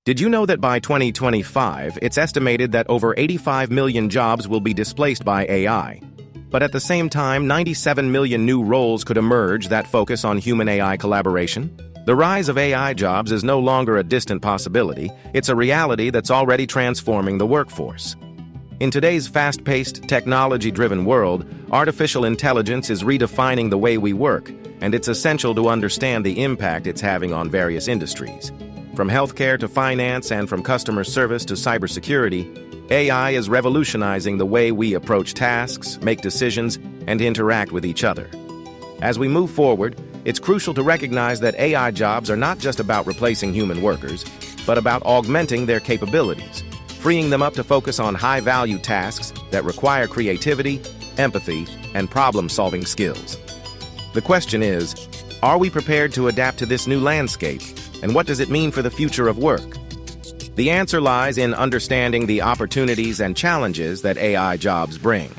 Did you know that by 2025, it's estimated that over 85 million jobs will be displaced by AI? But at the same time, 97 million new roles could emerge that focus on human-AI collaboration? The rise of AI jobs is no longer a distant possibility, it's a reality that's already transforming the workforce. In today's fast-paced, technology-driven world, artificial intelligence is redefining the way we work, and it's essential to understand the impact it's having on various industries. From healthcare to finance and from customer service to cybersecurity, AI is revolutionizing the way we approach tasks, make decisions, and interact with each other. As we move forward, it's crucial to recognize that AI jobs are not just about replacing human workers, but about augmenting their capabilities, freeing them up to focus on high-value tasks that require creativity, empathy, and problem-solving skills. The question is, are we prepared to adapt to this new landscape? And what does it mean for the future of work? The answer lies in understanding the opportunities and challenges that AI jobs bring.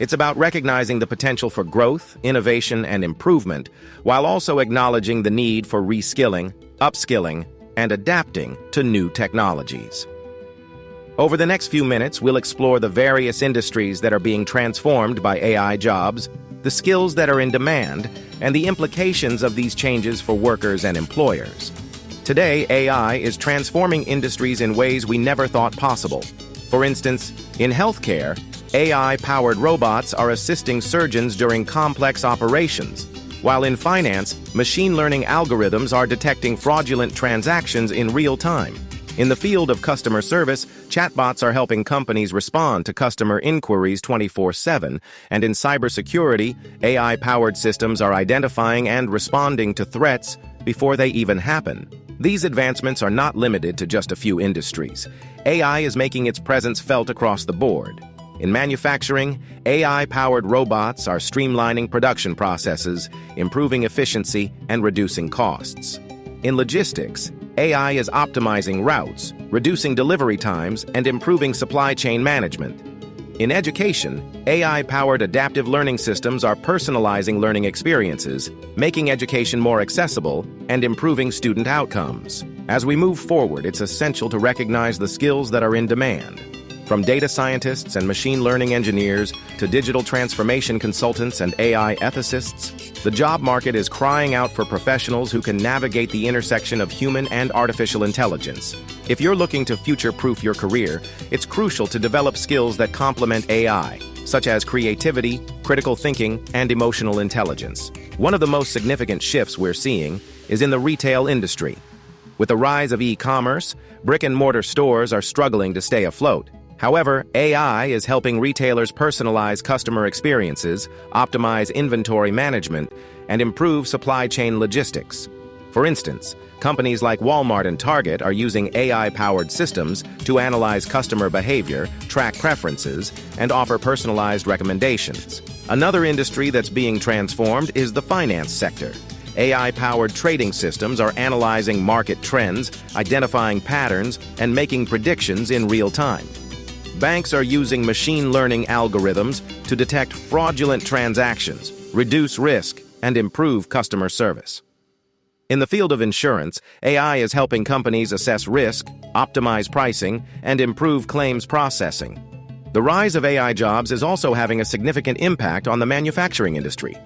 It's about recognizing the potential for growth, innovation, and improvement, while also acknowledging the need for reskilling, upskilling, and adapting to new technologies. Over the next few minutes, we'll explore the various industries that are being transformed by AI jobs, the skills that are in demand, and the implications of these changes for workers and employers. Today, AI is transforming industries in ways we never thought possible. For instance, in healthcare, AI-powered robots are assisting surgeons during complex operations, while in finance, machine learning algorithms are detecting fraudulent transactions in real time. In the field of customer service, chatbots are helping companies respond to customer inquiries 24/7, and in cybersecurity, AI-powered systems are identifying and responding to threats before they even happen. These advancements are not limited to just a few industries. AI is making its presence felt across the board. In manufacturing, AI-powered robots are streamlining production processes, improving efficiency, and reducing costs. In logistics, AI is optimizing routes, reducing delivery times, and improving supply chain management. In education, AI-powered adaptive learning systems are personalizing learning experiences, making education more accessible, and improving student outcomes. As we move forward, it's essential to recognize the skills that are in demand. From data scientists and machine learning engineers to digital transformation consultants and AI ethicists, the job market is crying out for professionals who can navigate the intersection of human and artificial intelligence. If you're looking to future-proof your career, it's crucial to develop skills that complement AI, such as creativity, critical thinking, and emotional intelligence. One of the most significant shifts we're seeing is in the retail industry. With the rise of e-commerce, brick-and-mortar stores are struggling to stay afloat. However, AI is helping retailers personalize customer experiences, optimize inventory management, and improve supply chain logistics. For instance, companies like Walmart and Target are using AI-powered systems to analyze customer behavior, track preferences, and offer personalized recommendations. Another industry that's being transformed is the finance sector. AI-powered trading systems are analyzing market trends, identifying patterns, and making predictions in real time. Banks are using machine learning algorithms to detect fraudulent transactions, reduce risk, and improve customer service. In the field of insurance, AI is helping companies assess risk, optimize pricing, and improve claims processing. The rise of AI jobs is also having a significant impact on the manufacturing industry.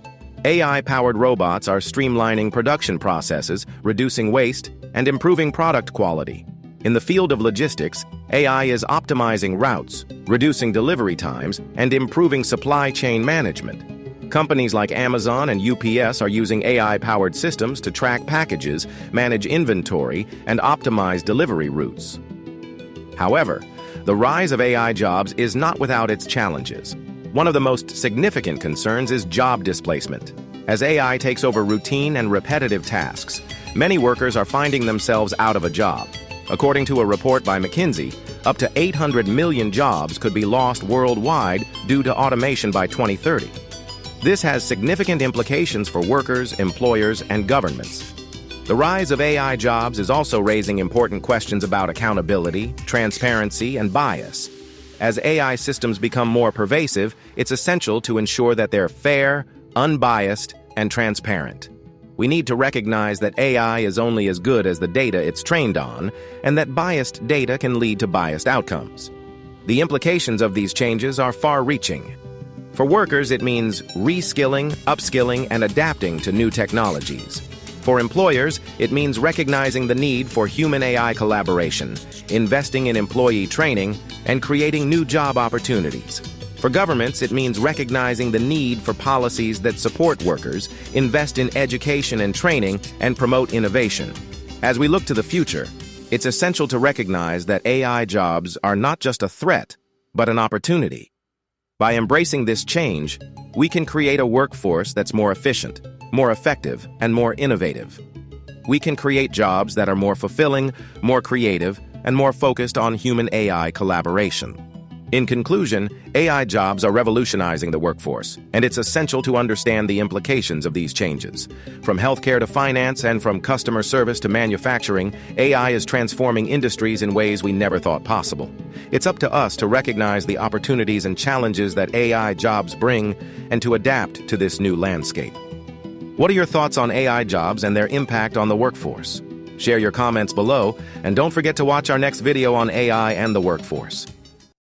AI-powered robots are streamlining production processes, reducing waste, and improving product quality. In the field of logistics, AI is optimizing routes, reducing delivery times, and improving supply chain management. Companies like Amazon and UPS are using AI-powered systems to track packages, manage inventory, and optimize delivery routes. However, the rise of AI jobs is not without its challenges. One of the most significant concerns is job displacement. As AI takes over routine and repetitive tasks, many workers are finding themselves out of a job. According to a report by McKinsey, up to 800 million jobs could be lost worldwide due to automation by 2030. This has significant implications for workers, employers, and governments. The rise of AI jobs is also raising important questions about accountability, transparency, and bias. As AI systems become more pervasive, it's essential to ensure that they're fair, unbiased, and transparent. We need to recognize that AI is only as good as the data it's trained on, and that biased data can lead to biased outcomes. The implications of these changes are far-reaching. For workers, it means reskilling, upskilling, and adapting to new technologies. For employers, it means recognizing the need for human-AI collaboration, investing in employee training, and creating new job opportunities. For governments, it means recognizing the need for policies that support workers, invest in education and training, and promote innovation. As we look to the future, it's essential to recognize that AI jobs are not just a threat, but an opportunity. By embracing this change, we can create a workforce that's more efficient, more effective, and more innovative. We can create jobs that are more fulfilling, more creative, and more focused on human-AI collaboration. In conclusion, AI jobs are revolutionizing the workforce, and it's essential to understand the implications of these changes. From healthcare to finance and from customer service to manufacturing, AI is transforming industries in ways we never thought possible. It's up to us to recognize the opportunities and challenges that AI jobs bring and to adapt to this new landscape. What are your thoughts on AI jobs and their impact on the workforce? Share your comments below, and don't forget to watch our next video on AI and the workforce.